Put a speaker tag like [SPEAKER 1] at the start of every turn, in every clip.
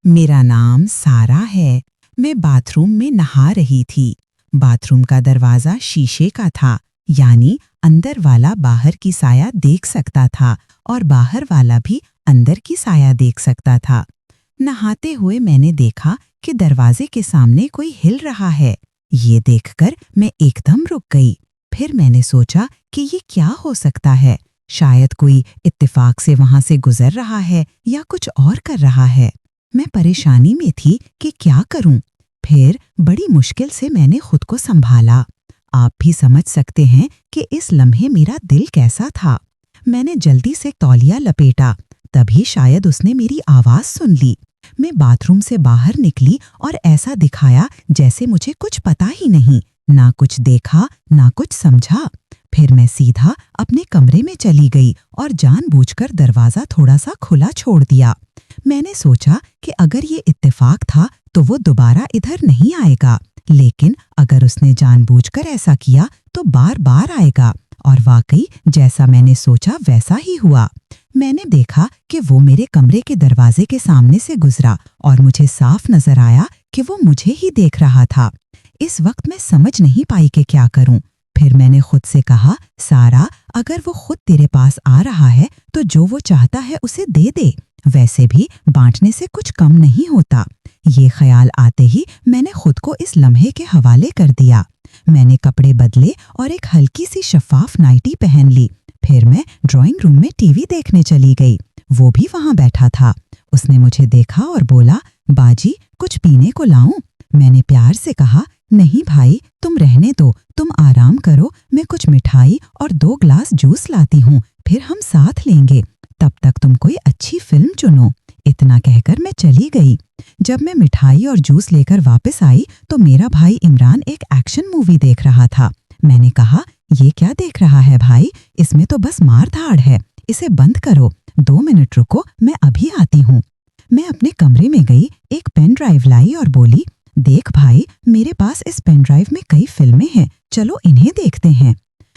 [SPEAKER 1] मेरा नाम सारा है। मैं बाथरूम में नहा रही थी। बाथरूम का दरवाजा शीशे का था, यानी अंदर वाला बाहर की साया देख सकता था और बाहर वाला भी अंदर की साया देख सकता था। नहाते हुए मैंने देखा कि दरवाजे के सामने कोई हिल रहा है। ये देखकर मैं एकदम रुक गई। फिर मैंने सोचा कि ये क्या हो सकता है। शायद कोई इत्तेफाक से वहां से गुजर रहा है या कुछ और कर रहा है। मैं परेशानी में थी कि क्या करूं। फिर बड़ी मुश्किल से मैंने खुद को संभाला। आप भी समझ सकते हैं कि इस लम्हे मेरा दिल कैसा था। मैंने जल्दी से तौलिया लपेटा, तभी शायद उसने मेरी आवाज सुन ली। मैं बाथरूम से बाहर निकली और ऐसा दिखाया जैसे मुझे कुछ पता ही नहीं। ना कुछ देखा, ना कुछ समझा। फिर मैं सीधा अपने कमरे में चली गई और जानबूझकर दरवाजा थोड़ा सा खुला छोड़ दिया। मैंने सोचा कि अगर ये इत्तेफाक था तो वो दोबारा इधर नहीं आएगा, लेकिन अगर उसने जानबूझकर ऐसा किया तो बार बार आएगा। और वाकई जैसा मैंने सोचा वैसा ही हुआ। मैंने देखा कि वो मेरे कमरे के दरवाजे के सामने से गुजरा और मुझे साफ नजर आया कि वो मुझे ही देख रहा था। इस वक्त मैं समझ नहीं पाई कि क्या करूं। फिर मैंने खुद से कहा, सारा, अगर वो खुद तेरे पास आ रहा है तो जो वो चाहता है उसे दे दे। वैसे भी बांटने से कुछ कम नहीं होता। ये ख्याल आते ही मैंने खुद को इस लम्हे के हवाले कर दिया। मैंने कपड़े बदले और एक हल्की सी शफाफ नाइटी पहन ली। फिर मैं ड्राइंग रूम में टीवी देखने चली गई। वो भी वहां बैठा था। उसने मुझे देखा और बोला, बाजी, कुछ पीने को लाऊं? मैंने प्यार से कहा, नहीं भाई, तुम रहने दो, तुम आराम करो, मैं कुछ मिठाई और 2 ग्लास जूस लाती हूँ, फिर हम साथ लेंगे। तब तक तुम कोई अच्छी फिल्म चुनो। इतना कहकर मैं चली गई। जब मैं मिठाई और जूस लेकर वापस आई तो मेरा भाई इमरान एक एक्शन मूवी देख रहा था। मैंने कहा, ये क्या देख रहा है भाई? इसमें तो बस मार धाड़ है, इसे बंद करो। 2 मिनट रुको, मैं अभी आती हूँ। मैं अपने कमरे में गई, एक पेन ड्राइव लाई और बोली, देख भाई, मेरे पास इस पेन ड्राइव में कई फिल्में हैं, चलो इन्हें देखते हैं।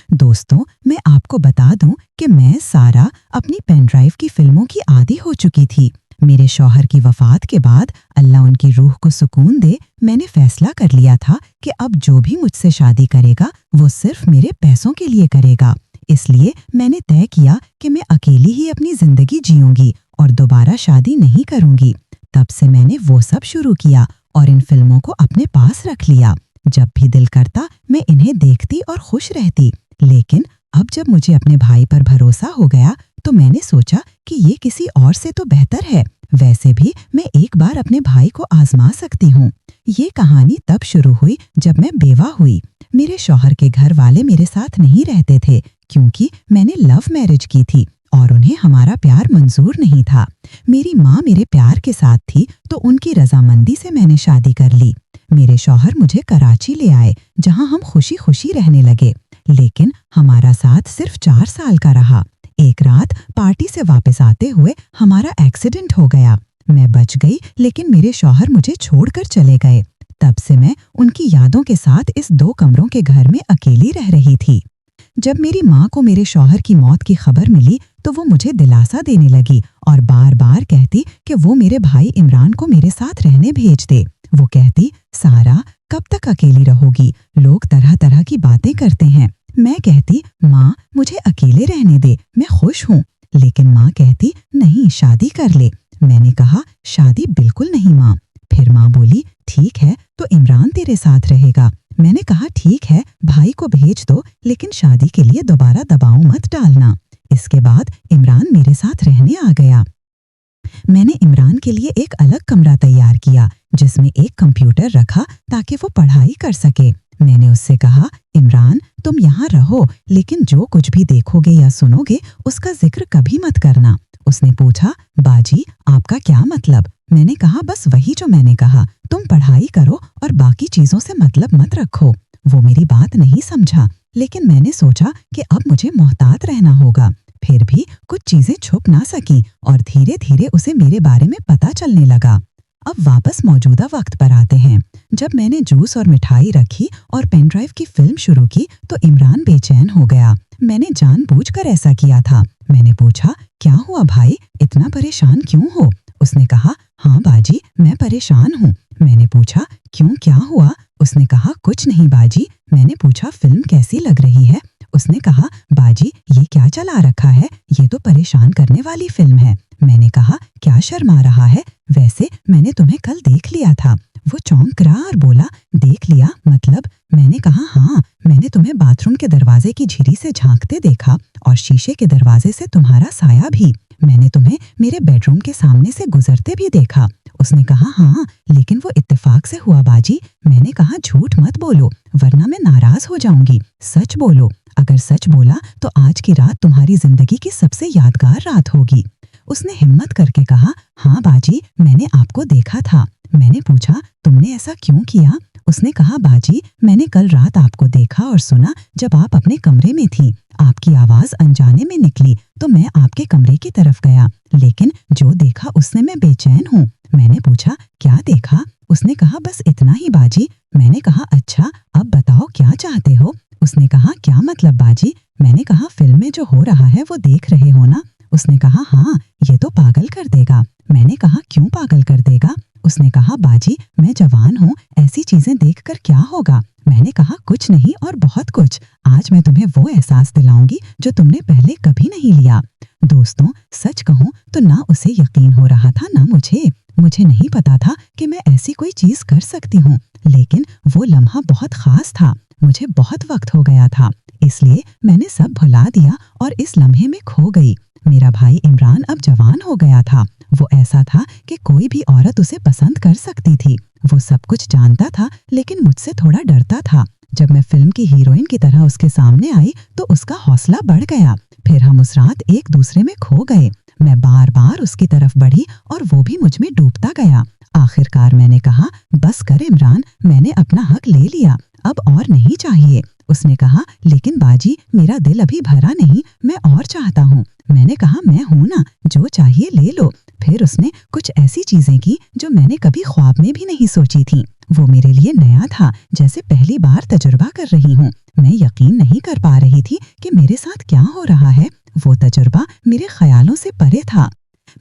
[SPEAKER 1] दोस्तों, मैं आपको बता दूं कि मैं सारा अपनी पेन ड्राइव की फिल्मों की आदी हो चुकी थी। मेरे शौहर की वफात के बाद, अल्लाह उनकी रूह को सुकून दे, मैंने फैसला कर लिया था कि अब जो भी मुझसे शादी करेगा वो सिर्फ मेरे पैसों के लिए करेगा। इसलिए मैंने तय किया कि मैं अकेली ही अपनी जिंदगी जीऊंगी और दोबारा शादी नहीं करूंगी। तब से मैंने वो सब शुरू किया और इन फिल्मों को अपने पास रख लिया। जब भी दिल करता मैं इन्हें देखती और खुश रहती। लेकिन अब जब मुझे अपने भाई पर भरोसा हो गया तो मैंने सोचा कि ये किसी और से तो बेहतर है। वैसे भी मैं एक बार अपने भाई को आजमा सकती हूँ। ये कहानी तब शुरू हुई जब मैं बेवा हुई। मेरे शौहर के घर वाले मेरे साथ नहीं रहते थे क्योंकि मैंने लव मैरिज की थी और उन्हें हमारा प्यार मंजूर नहीं था। मेरी माँ मेरे प्यार के साथ थी तो उनकी रजामंदी से मैंने शादी कर ली। मेरे शौहर मुझे कराची ले आए, जहाँ हम खुशी खुशी रहने लगे। लेकिन हमारा साथ सिर्फ 4 साल का रहा। एक रात पार्टी से वापस आते हुए हमारा एक्सीडेंट हो गया। मैं बच गई, लेकिन मेरे शौहर मुझे छोड़कर चले गए। तब से मैं उनकी यादों के साथ इस 2 कमरों के घर में अकेली रह रही थी। जब मेरी माँ को मेरे शौहर की मौत की खबर मिली तो वो मुझे दिलासा देने लगी और बार बार कहती कि वो मेरे भाई इमरान को मेरे साथ रहने भेज दे। वो कहती, सारा, कब तक अकेली रहोगी? लोग तरह तरह की बातें करते हैं। मैं कहती, माँ, मुझे अकेले रहने दे, मैं खुश हूँ। लेकिन माँ कहती, नहीं, शादी कर ले। मैंने कहा, शादी बिल्कुल नहीं माँ। फिर माँ बोली, ठीक है, तो इमरान तेरे साथ रहेगा। मैंने कहा, ठीक है, भाई को भेज दो, लेकिन शादी के लिए दोबारा दबाव मत डालना। इसके बाद इमरान मेरे साथ रहने आ गया। मैंने इमरान के लिए एक अलग कमरा तैयार किया जिसमें एक कंप्यूटर रखा ताकि वो पढ़ाई कर सके। मैंने उससे कहा, इमरान, तुम यहाँ रहो, लेकिन जो कुछ भी देखोगे या सुनोगे उसका जिक्र कभी मत करना। उसने पूछा, बाजी, आपका क्या मतलब? मैंने कहा, बस वही जो मैंने कहा, तुम पढ़ाई करो और बाकी चीजों से मतलब मत रखो। वो मेरी बात नहीं समझा, लेकिन मैंने सोचा कि अब मुझे मोहतात रहना होगा। फिर भी कुछ चीजें छुप ना सकी और धीरे धीरे उसे मेरे बारे में पता चलने लगा। अब वापस मौजूदा वक्त पर आते हैं। जब मैंने जूस और मिठाई रखी और पेन ड्राइव की फिल्म शुरू की तो इमरान बेचैन हो गया। मैंने जानबूझकर ऐसा किया था। मैंने पूछा, क्या हुआ भाई, इतना परेशान क्यों हो? उसने कहा, हाँ बाजी, मैं परेशान हूँ। मैंने पूछा, क्यों, क्या हुआ? उसने कहा, कुछ नहीं बाजी। मैंने पूछा, फिल्म कैसी लग रही है? उसने कहा, बाजी ये क्या चला रखा है? ये तो परेशान करने वाली फिल्म है। मैंने कहा, क्या शर्मा रहा है? वैसे मैंने तुम्हें कल देख लिया था। वो चौंक रहा और बोला, देख लिया मतलब? मैंने कहा, हाँ, मैंने तुम्हें बाथरूम के दरवाजे की झिरी से झांकते देखा और शीशे के दरवाजे से तुम्हारा साया भी। मैंने तुम्हें मेरे बेडरूम के सामने से गुजरते भी देखा। उसने कहा, हाँ, लेकिन वो इत्तेफाक से हुआ बाजी। मैंने कहा, झूठ मत बोलो वरना मैं नाराज हो जाऊंगी। सच बोलो। अगर सच बोला तो आज की रात तुम्हारी जिंदगी की सबसे यादगार रात होगी। उसने हिम्मत करके कहा, हाँ बाजी, मैंने आपको देखा था। मैंने पूछा, तुमने ऐसा क्यों किया? उसने कहा, बाजी मैंने कल रात आपको देखा और सुना जब आप अपने कमरे में थी। आपकी आवाज अनजाने में निकली तो मैं आपके कमरे की तरफ गया, लेकिन जो देखा उससे मैं बेचैन हूँ। मैंने पूछा, क्या देखा? उसने कहा, बस इतना ही बाजी। मैंने कहा, अच्छा, अब बताओ क्या चाहते हो? उसने कहा, क्या मतलब बाजी? मैंने कहा, फिल्म में जो हो रहा है वो देख रहे हो ना? उसने कहा, हाँ, ये तो पागल कर देगा। मैंने कहा, क्यों पागल कर देगा? उसने कहा, बाजी मैं जवान हूँ, ऐसी चीजें देखकर क्या होगा? मैंने कहा, कुछ नहीं और बहुत कुछ। आज मैं तुम्हें वो एहसास दिलाऊंगी जो तुमने पहले कभी नहीं लिया। दोस्तों, सच कहूँ तो ना उसे यकीन हो रहा था ना मुझे नहीं पता था कि मैं ऐसी कोई चीज कर सकती हूँ, लेकिन वो लम्हा बहुत खास था। मुझे बहुत वक्त हो गया था, इसलिए मैंने सब भुला दिया और इस लम्हे में खो गई। मेरा भाई इमरान अब जवान हो गया था। वो ऐसा था कि कोई भी औरत उसे पसंद कर सकती थी। वो सब कुछ जानता था, लेकिन मुझसे थोड़ा डरता था। जब मैं फिल्म की हीरोइन की तरह उसके सामने आई तो उसका हौसला बढ़ गया। फिर हम उस रात एक दूसरे में खो गए। मैं बार बार उसकी तरफ बढ़ी और वो भी मुझ में डूबता गया। आखिरकार मैंने कहा, बस कर इमरान, मैंने अपना हक ले लिया, अब और नहीं चाहिए। उसने कहा, लेकिन बाजी मेरा दिल अभी भरा नहीं, मैं और चाहता हूँ। मैंने कहा, मैं हूं ना, जो चाहिए ले लो। फिर उसने कुछ ऐसी चीजें की जो मैंने कभी ख्वाब में भी नहीं सोची थी। वो मेरे लिए नया था, जैसे पहली बार तजुर्बा कर रही हूँ। मैं यकीन नहीं कर पा रही थी कि मेरे साथ क्या हो रहा है। वो तजुर्बा मेरे ख्यालों से परे था।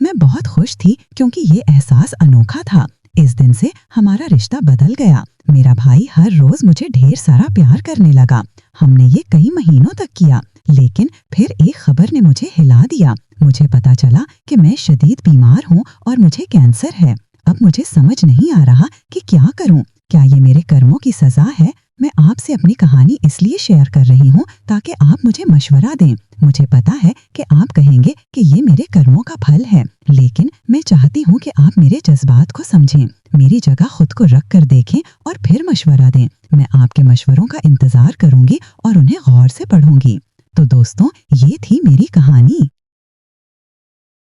[SPEAKER 1] मैं बहुत खुश थी क्योंकि ये एहसास अनोखा था। इस दिन से हमारा रिश्ता बदल गया। मेरा भाई हर रोज मुझे ढेर सारा प्यार करने लगा। हमने ये कई महीनों तक किया, लेकिन फिर एक खबर ने मुझे हिला दिया। मुझे पता चला कि मैं शदीद बीमार हूँ और मुझे कैंसर है। अब मुझे समझ नहीं आ रहा कि क्या करूँ। क्या ये मेरे कर्मों की सजा है? मैं आपसे अपनी कहानी इसलिए शेयर कर रही हूँ ताकि आप मुझे मशवरा दें। मुझे पता है कि आप कहेंगे कि ये मेरे कर्मों का फल है, लेकिन मैं चाहती हूँ कि आप मेरे जज्बात को समझें, मेरी जगह खुद को रख कर देखें और फिर मशवरा दें। मैं आपके मशवरों का इंतजार करूंगी और उन्हें गौर से पढ़ूंगी। तो दोस्तों, ये थी मेरी कहानी।